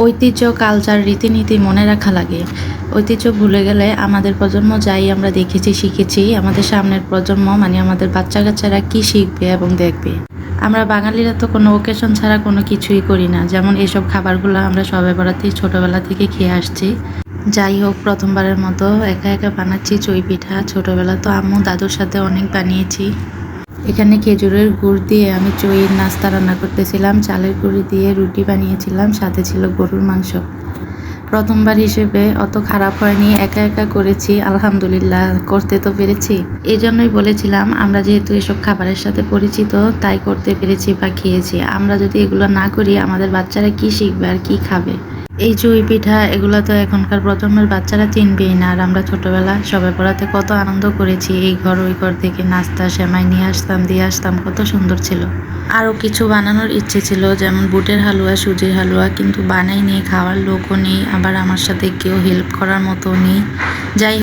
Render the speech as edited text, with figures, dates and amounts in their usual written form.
ঐতিহ্য, কালচার, রীতিনীতি মনে রাখা লাগে। ঐতিহ্য ভুলে গেলে আমাদের প্রজন্ম যাই আমরা দেখেছি, শিখেছি, আমাদের সামনের প্রজন্ম মানে আমাদের বাচ্চা-কাচ্চারা কি শিখবে এবং দেখবে? আমরা বাঙালিরা তো কোনো ওকেশন ছাড়া কোনো কিছুই করি না। যেমন এসব খাবারগুলো আমরা শবে বরাতেই ছোটোবেলা থেকে খেয়ে আসছি। যাই হোক, প্রথমবারের মতো একা একা বানাচ্ছি চই পিঠা। ছোটোবেলা তো আম্মু দাদুর সাথে অনেক বানিয়েছি। এখানে খেজুরের গুড় দিয়ে আমি চইয়ের নাস্তা রান্না করতেছিলাম, চালের গুঁড়ি দিয়ে রুটি বানিয়েছিলাম, সাথে ছিল গরুর মাংস। প্রথমবার হিসেবে অত খারাপ হয়নি, একা একা করেছি, আলহামদুলিল্লাহ করতে তো পেরেছি। এই জন্যই বলেছিলাম আমরা যেহেতু এসব খাবারের সাথে পরিচিত তাই করতে পেরেছি বা খেয়েছি। আমরা যদি এগুলো না করি আমাদের বাচ্চারা কি শিখবে আর কি খাবে? এই চই পিঠা এগুলো তো এখনকার প্রজন্মের বাচ্চারা চিনবেই না। আর আমরা ছোটবেলায় সবে পড়াতে কত আনন্দ করেছি, এই ঘর ওই ঘর থেকে নাস্তা সেমাই নিয়ে আসতাম, দিয়ে আসতাম, কত সুন্দর ছিল। আরও কিছু বানানোর ইচ্ছে ছিল, যেমন বুটের হালুয়া, সুজির হালুয়া, কিন্তু বানাই নেই, খাওয়ার লোকও নেই, আবার আমার সাথে কেউ হেল্প করার মতো নেই। যাই